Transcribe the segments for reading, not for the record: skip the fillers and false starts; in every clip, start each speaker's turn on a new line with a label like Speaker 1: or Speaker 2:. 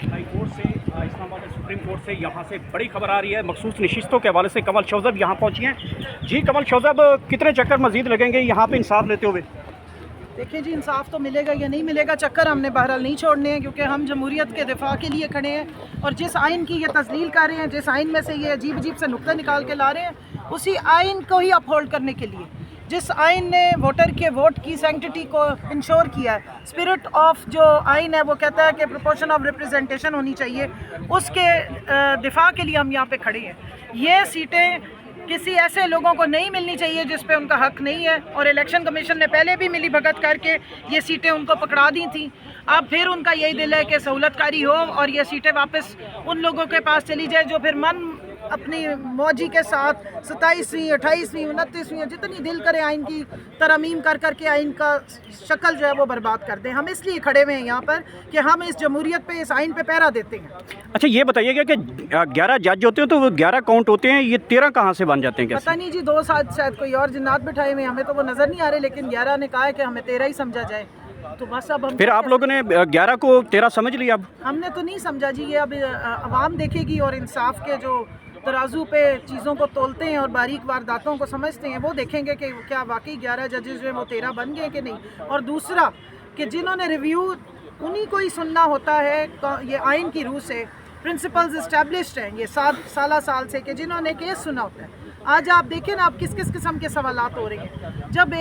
Speaker 1: High court से Islamabad supreme court से यहाँ से बड़ी खबर आ रही है मखसूस नशिस्तों के हवाले से। कमल शौजब यहाँ पहुँची हैं। जी कमल शौजब, कितने चक्कर मजीद लगेंगे यहाँ पे इंसाफ लेते हुए?
Speaker 2: देखिए जी, इंसाफ तो मिलेगा या नहीं मिलेगा, चक्कर हमने बहरहाल नहीं छोड़ने हैं, क्योंकि हम जमहूरियत के दिफा के लिए खड़े हैं। और जिस आइन की ये तस्लील कर रहे हैं, जिस आइन में से ये अजीब अजीब से नुक्ते निकाल के ला रहे हैं, उसी आइन को ही अपहोल्ड करने के लिए, जिस आइन ने वोटर के वोट की सैंक्टिटी को इंश्योर किया है, स्पिरिट ऑफ जो आइन है वो कहता है कि प्रोपोर्शन ऑफ रिप्रेजेंटेशन होनी चाहिए, उसके दिफा के लिए हम यहाँ पे खड़े हैं। ये सीटें किसी ऐसे लोगों को नहीं मिलनी चाहिए जिस पे उनका हक नहीं है, और इलेक्शन कमीशन ने पहले भी मिली भगत करके ये सीटें उनको पकड़ा दी थी। अब फिर उनका यही दिल है कि सहूलतकारी हो और ये सीटें वापस उन लोगों के पास चली जाए जो फिर मन अपनी मौजी के साथ 27वीं 28वीं 29वीं जितनी दिल करे आइन की तरमीम कर करके आइन का शक्ल जो है वो बर्बाद कर दें। हम इसलिए खड़े हुए हैं यहाँ पर कि हम इस जमहूरियत पे, इस आइन पे पहरा देते हैं।
Speaker 1: अच्छा ये बताइएगा कि 11 जज होते हैं तो वो 11 काउंट होते हैं, ये 13 कहाँ से बन जाते हैं? कैसे?
Speaker 2: पता नहीं जी, 2 साथ शायद कोई और जिन्नात बिठाए हुए, हमें तो वो नज़र नहीं आ रहे, लेकिन 11 ने कहा है कि हमें 13 ही समझा जाए। तो बस अब हम
Speaker 1: फिर आप लोगों ने 11 को 13 समझ लिया? अब
Speaker 2: हमने तो नहीं समझा जी, ये अब आवाम देखेगी और इंसाफ के जो तराजू पे चीज़ों को तोलते हैं और बारीक वारदातों को समझते हैं वो देखेंगे कि क्या वाकई 11 जजेस जो हैं वो 13 बन गए कि नहीं। और दूसरा कि जिन्होंने रिव्यू, उन्हीं को ही सुनना होता है। ये आइन की रूह से प्रिंसिपल्स इस्टेब्लिश्ड हैं ये 7 साल से, कि जिन्होंने केस सुना होता है। आज आप देखें ना, आप किस किस किस्म के सवालात हो रहे हैं। जब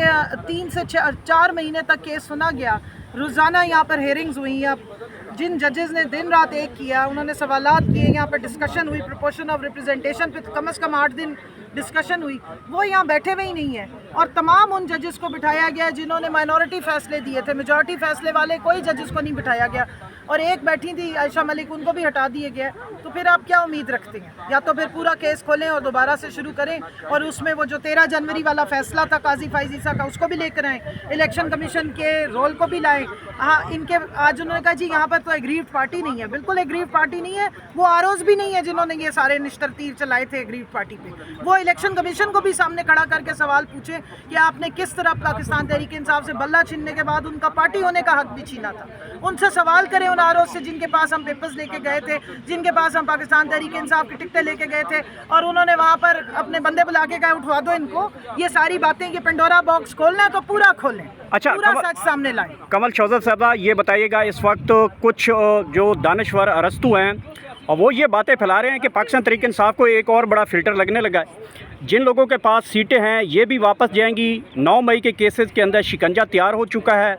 Speaker 2: 3 से 4 महीने तक केस सुना गया, रोज़ाना यहाँ पर हेयरिंग्स हुई, अब जिन जजेस ने दिन रात एक किया, उन्होंने सवालात किए, यहाँ पर डिस्कशन हुई, प्रोपोर्शन ऑफ रिप्रेजेंटेशन पे कम से कम 8 दिन डिस्कशन हुई, वो यहाँ बैठे हुए ही नहीं है। और तमाम उन जजेस को बिठाया गया जिन्होंने माइनॉरिटी फैसले दिए थे, मेजॉरिटी फैसले वाले कोई जजेस को नहीं बिठाया गया। और एक बैठी थी आयशा मलिक, उनको भी हटा दिए गया। तो फिर आप क्या उम्मीद रखते हैं? या तो फिर पूरा केस खोलें और दोबारा से शुरू करें, और उसमें वो जो 13 जनवरी वाला फैसला था काजी फैज़ ईसा का, उसको भी लेकर आएँ, इलेक्शन कमीशन के रोल को भी लाएँ। हाँ, इनके आज उन्होंने कहा जी यहाँ पर तो एग्रीव्ड पार्टी नहीं है। बिल्कुल एग्रीव्ड पार्टी नहीं है, वो आरओज़ भी नहीं है जिन्होंने ये सारे निश्तर तीर चलाए थे एग्रीव्ड पार्टी पे। वो इलेक्शन कमीशन को भी सामने खड़ा करके सवाल पूछे कि आपने किस तरह पाकिस्तान तहरीक इंसाफ से बल्ला छीनने के बाद उनका पार्टी होने का हक भी छीना था। उनसे सवाल करें उन आरओ से जिनके पास हम पेपर्स लेके गए थे, जिनके पास हम पाकिस्तान तहरीक इंसाफ की टिकटें लेके गए थे, और उन्होंने वहाँ पर अपने बंदे बुला के कहा उठवा दो इनको। ये सारी बातें, ये पेंडोरा बॉक्स खोलना है तो पूरा खोलें।
Speaker 1: अच्छा,
Speaker 2: पूरा सच सामने लाएं।
Speaker 1: कमल शौजब साहबा, ये बताइएगा, इस वक्त कुछ जो दानिश्वर अरस्तू हैं और वो ये बातें फैला रहे हैं कि पाकिस्तान तहरीक इंसाफ को एक और बड़ा फ़िल्टर लगने लगा है। जिन लोगों के पास सीटें हैं ये भी वापस जाएंगी। 9 मई के केसेस के अंदर शिकंजा तैयार हो चुका है।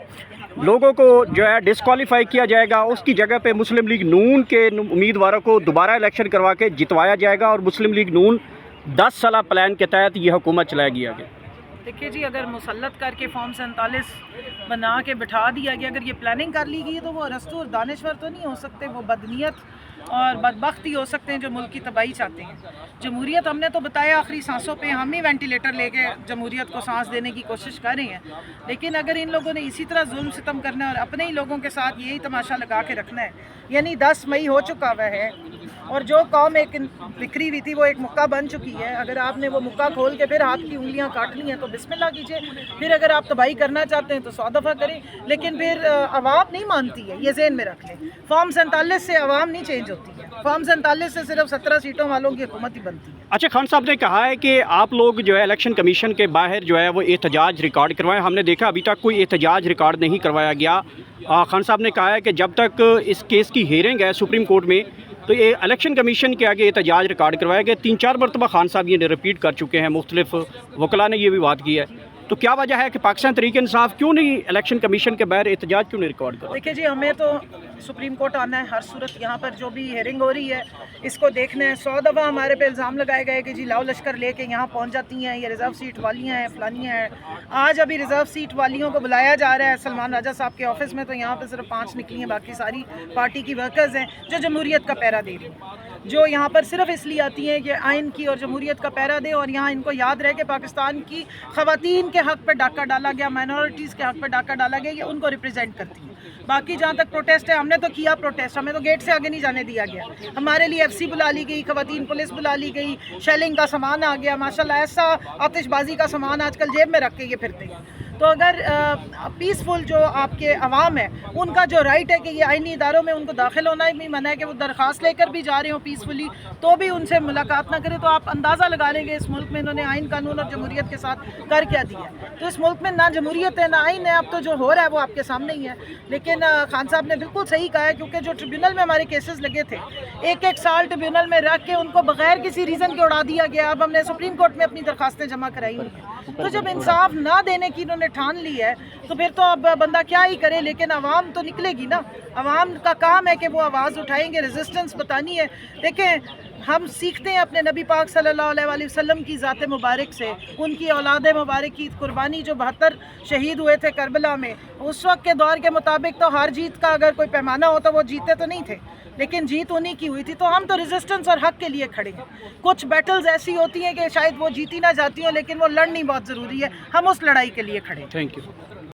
Speaker 1: लोगों को जो है डिस्क्वालीफाई किया जाएगा, उसकी जगह पे मुस्लिम लीग नून के उम्मीदवारों को दोबारा इलेक्शन करवा के जितवाया जाएगा, और मुस्लिम लीग नून 10 साल प्लान के तहत ये हुकूमत चलाएगी आगे।
Speaker 2: देखिए जी, अगर मुसल्लत करके फॉर्म 47 बना के बिठा दिया गया, अगर ये प्लानिंग कर ली गई, तो वो अरस्तू और दानिश्वर तो नहीं हो सकते, वो बदनीयत और बदबख्त ही हो सकते हैं जो मुल्क की तबाही चाहते हैं। जमहूरियत हमने तो बताया आखिरी सांसों पे हम ही वेंटिलेटर लेके जमहूरियत को सांस देने की कोशिश कर रहे हैं, लेकिन अगर इन लोगों ने इसी तरह जुल्म सितम करना है और अपने ही लोगों के साथ यही तमाशा लगा के रखना है, यानी 10 मई हो चुका हुआ है और जो कौम एक बिखरी हुई थी वो एक मुक्का बन चुकी है। अगर आपने वो मुक्का खोल के फिर हाथ की उंगलियां काटनी है तो बिस्मिल्लाह कीजिए। फिर अगर आप तबाही करना चाहते हैं तो 100 दफ़ा करें, लेकिन फिर आवाम नहीं मानती है, ये ज़हन में रख लें। फॉर्म 47 से आवाम नहीं चेंज होती है, फॉर्म 47 से सिर्फ 17 सीटों वालों की हुकूमत ही बनती है।
Speaker 1: अच्छा, खान साहब ने कहा है कि आप लोग जो है इलेक्शन कमीशन के बाहर जो है वो एहतजाज रिकॉर्ड करवाएं। हमने देखा अभी तक कोई एहतजाज रिकॉर्ड नहीं करवाया गया। खान साहब ने कहा है कि जब तक इस केस की हियरिंग है सुप्रीम कोर्ट में, तो ये इलेक्शन कमीशन के आगे एहतजाज रिकॉर्ड करवाया गया। 3-4 मरतबा खान साहब ये रिपीट कर चुके हैं, मुख्तलिफ वकला ने ये भी बात की है। तो क्या वजह है कि पाकिस्तान तहरीक इंसाफ क्यों नहीं इलेक्शन कमीशन के बाहर एहतजाज क्यों नहीं रिकॉर्ड कर?
Speaker 2: देखिए जी, हमें तो सुप्रीम कोर्ट आना है हर सूरत। यहाँ पर जो भी हेयरिंग हो रही है इसको देखना है। 100 दफ़ा हमारे पे इल्ज़ाम लगाए गए कि जी लाओ लश्कर लेके यहाँ पहुँच जाती हैं, ये रिज़र्व सीट वालियाँ हैं, फलानियाँ हैं। आज अभी रिज़र्व सीट वालियों को बुलाया जा रहा है सलमान राजा साहब के ऑफिस में, तो यहाँ पर सिर्फ 5 निकली हैं, बाकी सारी पार्टी की वर्कर्स हैं जो जमहूरियत का पहरा दे रही हैं, जो यहाँ पर सिर्फ इसलिए आती हैं कि आइन की और जमहूरियत का पहरा दें। और यहाँ इनको याद रहे कि पाकिस्तान की ख़वातीन के हक़ पर डाका डाला गया, माइनॉरिटीज़ के हक़ पर डाका डाला गया, ये उनको रिप्रेजेंट करती है। बाकी जहाँ तक प्रोटेस्ट है, हमने तो किया प्रोटेस्ट, हमें तो गेट से आगे नहीं जाने दिया गया। हमारे लिए FC बुला ली गई, ख़वातीन पुलिस बुला ली गई, शेलिंग का सामान आ गया, माशाल्लाह ऐसा आतिशबाजी का सामान आजकल जेब में रख के ये फिरते हैं। तो تو اگر پیسفل جو آپ کے عوام ہیں ان کا جو رائٹ ہے کہ یہ آئینی اداروں میں ان کو داخل ہونا بھی منع ہے کہ وہ درخواست لے کر بھی جا رہے ہوں پیسفلی تو بھی ان سے ملاقات نہ کریں، تو آپ اندازہ لگا لیں گے اس ملک میں انہوں نے آئین قانون اور جمہوریت کے ساتھ کر کیا دیا ہے۔ تو اس ملک میں نہ جمہوریت ہے نہ آئین ہے، اب تو جو ہو رہا ہے وہ آپ کے سامنے ہی ہے۔ لیکن خان صاحب نے بالکل صحیح کہا ہے، کیونکہ جو ٹریبیونل میں ہمارے کیسز لگے تھے 1 سال ٹریبیونل میں رکھ کے ان کو بغیر کسی ریزن کے اڑا دیا گیا، اب ہم نے سپریم کورٹ میں اپنی درخواستیں جمع کرائی ہیں۔ تو جب انصاف نہ دینے کی انہوں نے ٹھان لی ہے تو پھر تو اب بندہ کیا ہی کرے، لیکن عوام تو نکلے گی نا، عوام کا کام ہے کہ وہ آواز اٹھائیں گے، ریزسٹنس بتانی ہے۔ دیکھیں ہم سیکھتے ہیں اپنے نبی پاک صلی اللہ علیہ وآلہ وسلم کی ذات مبارک سے، ان کی اولاد مبارک کی قربانی جو 72 شہید ہوئے تھے کربلا میں، اس وقت کے دور کے مطابق تو ہار جیت کا اگر کوئی پیمانہ ہوتا وہ جیتے تو نہیں تھے، لیکن جیت انہی کی ہوئی تھی۔ تو ہم تو ریزسٹنس اور حق کے لیے کھڑے ہیں۔ کچھ بیٹلز ایسی ہوتی ہیں کہ شاید وہ جیتی نہ جاتی ہوں، لیکن وہ لڑنی بہت ضروری ہے، ہم اس لڑائی کے لیے کھڑے ہیں۔
Speaker 1: Thank you.